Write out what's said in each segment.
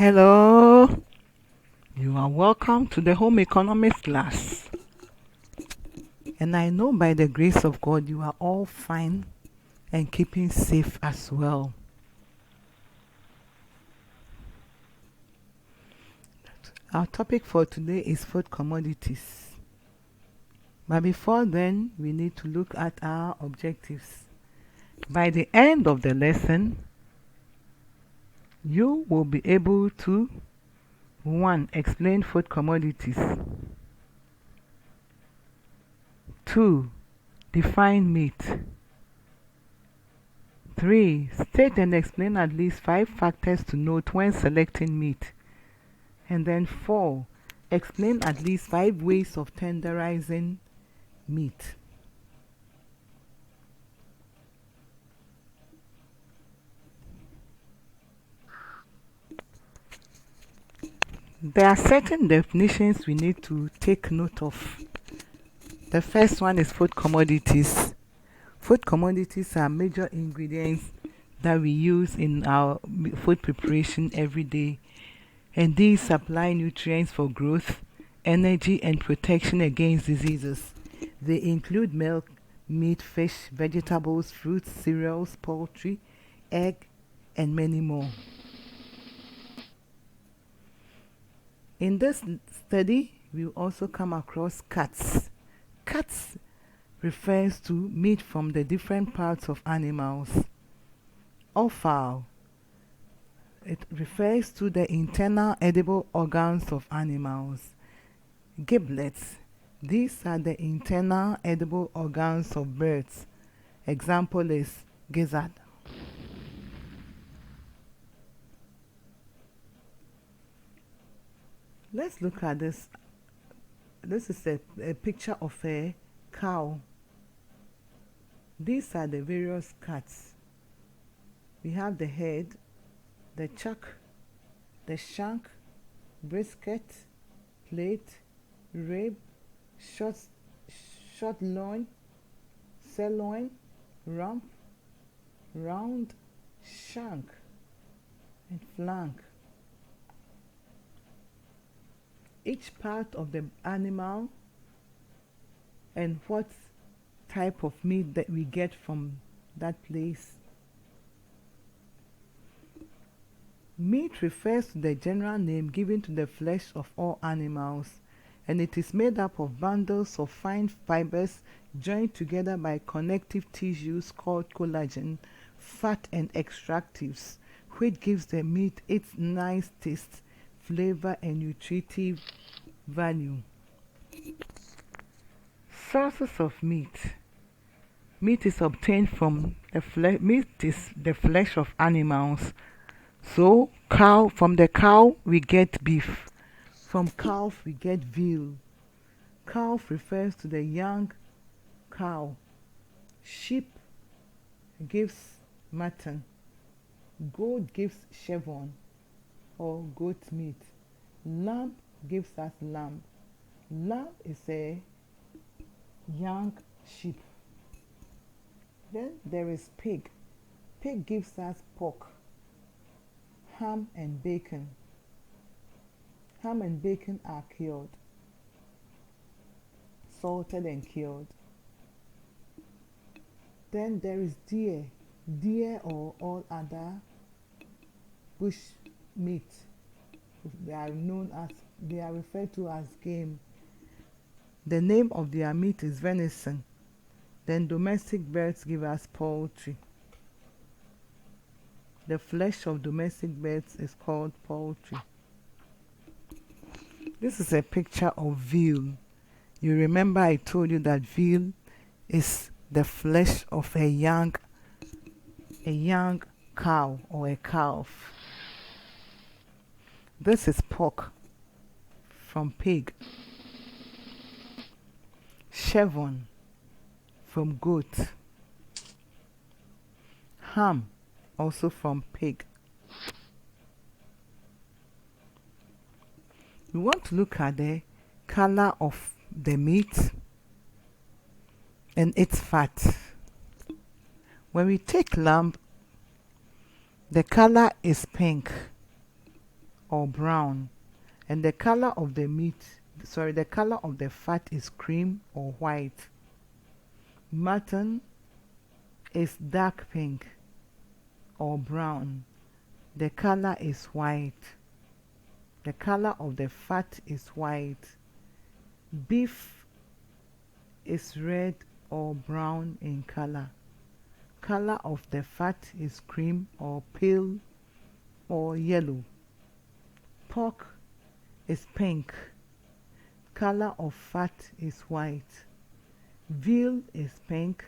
Hello, you are welcome to the home economics class. And I know by the grace of God you are all fine and keeping safe as well. Our topic for today is food commodities. But before then, we need to look at our objectives. By the end of the lesson, you will be able to 1. Explain food commodities. 2. Define meat. 3. State and explain at least 5 factors to note when selecting meat. And then 4. Explain at least 5 ways of tenderizing meat. There are certain definitions we need to take note of. The first one is food commodities. Food commodities are major ingredients that we use in our food preparation every day, and these supply nutrients for growth, energy, and protection against diseases. They include milk, meat, fish, vegetables, fruits, cereals, poultry, egg, and many more. In this study, we will also come across cuts. Cuts refers to meat from the different parts of animals. Offal, it refers to the internal edible organs of animals. Giblets, these are the internal edible organs of birds. Example is gizzard. Let's look at this. This is a picture of a cow. These are the various cuts. We have the head, the chuck, the shank, brisket, plate, rib, short loin, sirloin, rump, round, shank, and flank. Each part of the animal and what type of meat that we get from that place. Meat refers to the general name given to the flesh of all animals, and it is made up of bundles of fine fibers joined together by connective tissues called collagen, fat, and extractives, which gives the meat its nice taste, flavor, and nutritive value. Sources of meat. Meat is obtained from the flesh of animals. So from the cow we get beef. From calf we get veal. Calf refers to the young cow. Sheep gives mutton. Goat gives chevron or goat meat. Lamb gives us lamb. Lamb is a young sheep. Then there is pig. Pig gives us pork, ham, and bacon. Ham and bacon are cured, salted and cured. Then there is deer. Deer or all other bush meat. They are referred to as game. The name of their meat is venison. Then domestic birds give us poultry. The flesh of domestic birds is called poultry. This is a picture of veal. You remember I told you that veal is the flesh of a young cow or a calf. This is pork from pig. Chevron from goat. Ham also from pig. We want to look at the color of the meat and its fat. When we take lamb, the color is pink or brown, and the color of the the color of the fat is cream or white. Mutton is dark pink or brown. The color is white. The color of the fat is white. Beef is red or brown in color. Color of the fat is cream or pale or yellow. Pork is pink. Color of fat is white. Veal is pink.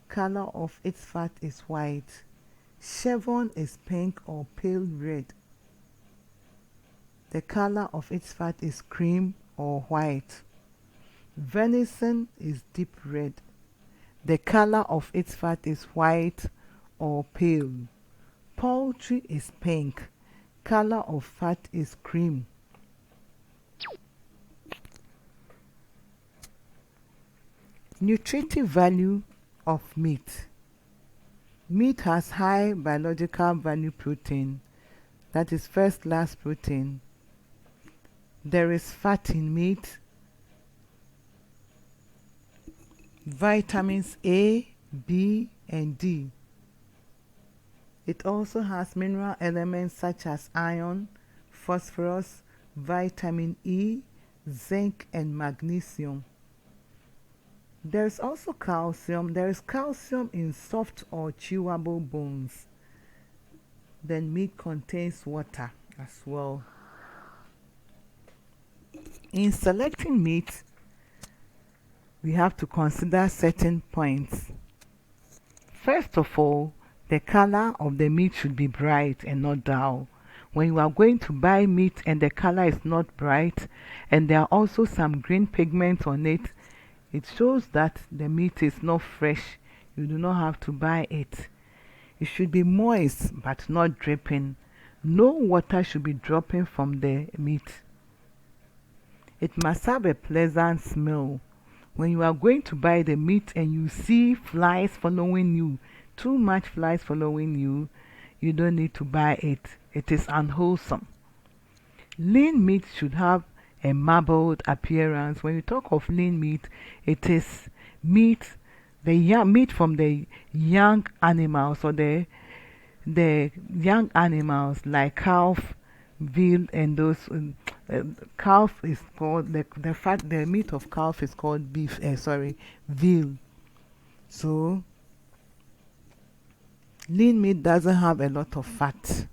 Color of its fat is white. Chevron is pink or pale red. The color of its fat is cream or white. Venison is deep red. The color of its fat is white or pale. Poultry is pink. Color of fat is cream. Nutritive value of meat. Meat has high biological value protein, that is first class protein. There is fat in meat. Vitamins A, B, and D. It also has mineral elements such as iron, phosphorus, vitamin E, zinc, and magnesium. There is also calcium. There is calcium in soft or chewable bones. Then meat contains water as well. In selecting meat, we have to consider certain points. First of all, the color of the meat should be bright and not dull. When you are going to buy meat and the color is not bright and there are also some green pigments on it, it shows that the meat is not fresh. You do not have to buy it. It should be moist but not dripping. No water should be dropping from the meat. It must have a pleasant smell. When you are going to buy the meat and you see flies following you, too much flies following you, you don't need to buy it. It is unwholesome. Lean meat should have a marbled appearance. When you talk of lean meat, it is meat, meat from the young animals, or the young animals like calf, veal, and those. Calf is called the meat of calf is called veal. So lean meat doesn't have a lot of fat.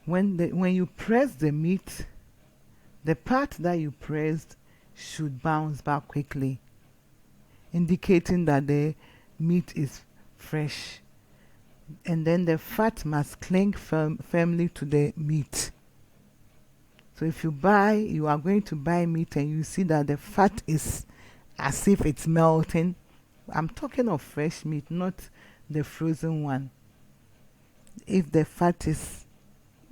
When you press the meat, the part that you pressed should bounce back quickly, indicating that the meat is fresh. And then the fat must cling firmly to the meat. So if you are going to buy meat and you see that the fat is as if it's melting, I'm talking of fresh meat, not the frozen one. If the fat is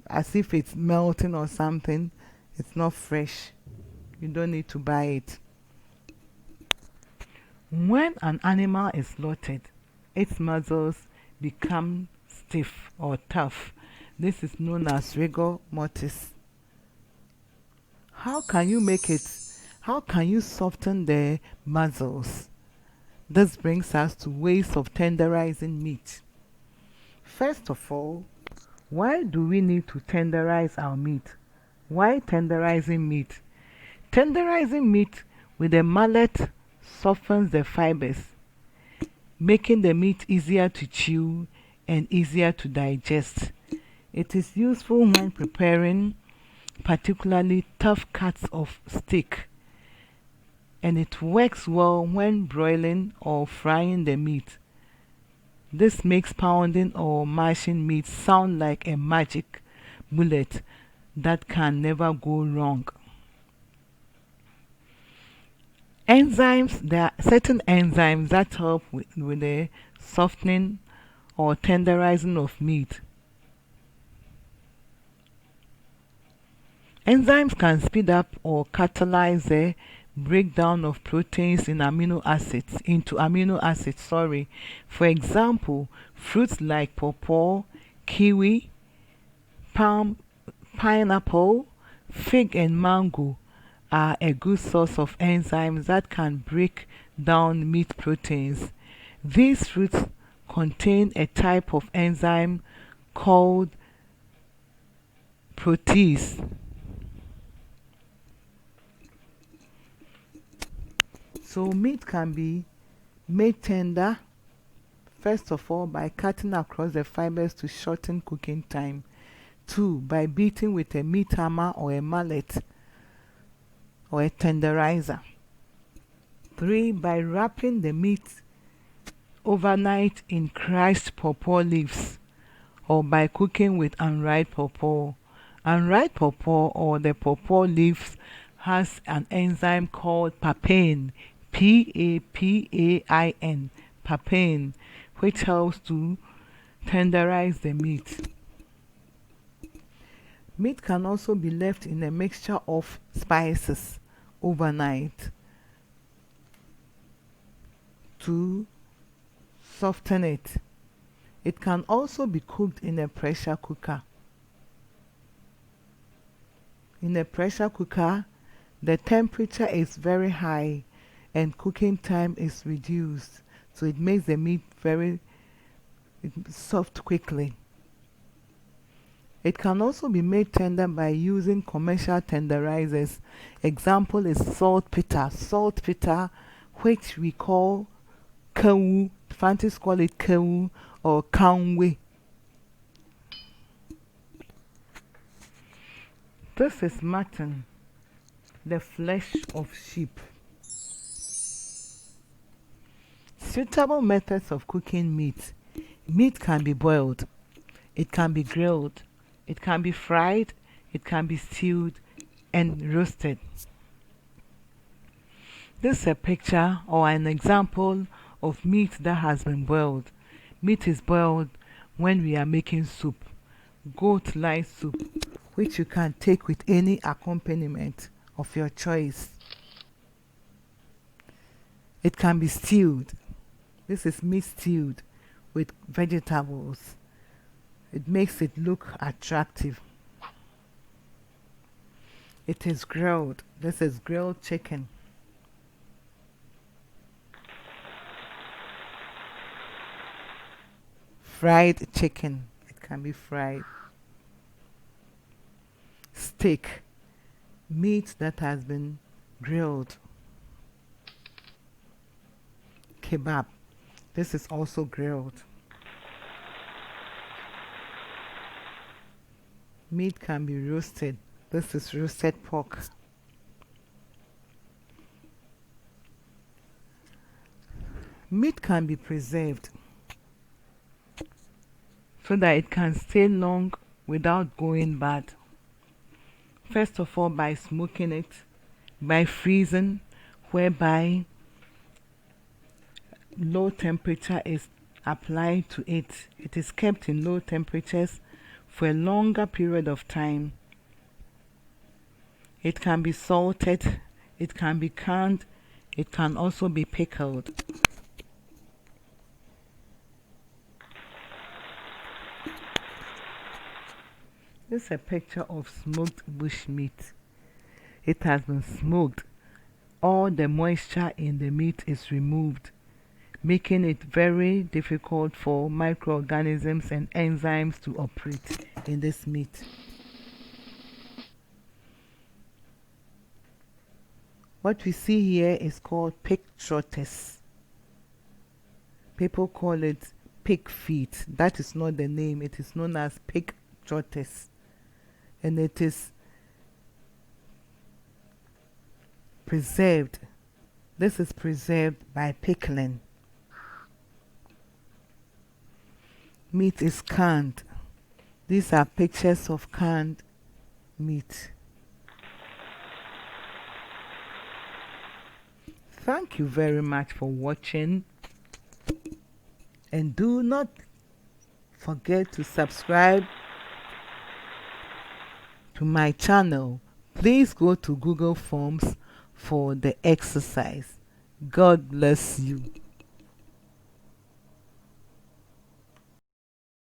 as if it's melting or something, it's not fresh. You don't need to buy it. When an animal is slaughtered, its muscles become stiff or tough. This is known as rigor mortis. How can you soften the muscles? This brings us to ways of tenderizing meat. First of all, why do we need to tenderize our meat? Why tenderizing meat? Tenderizing meat with a mallet softens the fibers, making the meat easier to chew and easier to digest. It is useful when preparing particularly tough cuts of steak, and it works well when broiling or frying the meat. This makes pounding or mashing meat sound like a magic bullet that can never go wrong. Enzymes, there are certain enzymes that help with the softening or tenderizing of meat. Enzymes can speed up or catalyze the breakdown of proteins into amino acids. For example, fruits like pawpaw, kiwi, Palm, pineapple, fig and mango are a good source of enzymes that can break down meat proteins. These fruits contain a type of enzyme called protease. So meat can be made tender, first of all, by cutting across the fibers to shorten cooking time. 2. By beating with a meat hammer or a mallet or a tenderizer. 3. By wrapping the meat overnight in crushed pawpaw leaves or by cooking with unripe pawpaw. Unripe pawpaw or the pawpaw leaves has an enzyme called papain, P-A-P-A-I-N, papain, which helps to tenderize the meat. Meat can also be left in a mixture of spices overnight to soften it. It can also be cooked in a pressure cooker. In a pressure cooker, the temperature is very high and cooking time is reduced, so it makes the meat very soft quickly. It can also be made tender by using commercial tenderizers. Example is saltpeter. Saltpeter, which we call kawu, Fantis call it kawu or kanwe. This is mutton, the flesh of sheep. Suitable methods of cooking meat. Meat can be boiled, it can be grilled, it can be fried, it can be stewed and roasted. This is a picture or an example of meat that has been boiled. Meat is boiled when we are making soup, goat lice soup, which you can take with any accompaniment of your choice. It can be stewed. This is meat stewed with vegetables. It makes it look attractive. It is grilled. This is grilled chicken. Fried chicken. It can be fried. Steak. Meat that has been grilled. Kebab. This is also grilled. Meat can be roasted. This is roasted pork. Meat can be preserved so that it can stay long without going bad. First of all, by smoking it, by freezing, whereby low temperature is applied to it. It is kept in low temperatures for a longer period of time. It can be salted, it can be canned, it can also be pickled. This is a picture of smoked bush meat. It has been smoked. All the moisture in the meat is removed, making it very difficult for microorganisms and enzymes to operate in this meat. What we see here is called pig trotters. People call it pig feet. That is not the name. It is known as pig trotters. And it is preserved. This is preserved by pickling. Meat is canned. These are pictures of canned meat. Thank you very much for watching. And do not forget to subscribe to my channel. Please go to Google Forms for the exercise. God bless you.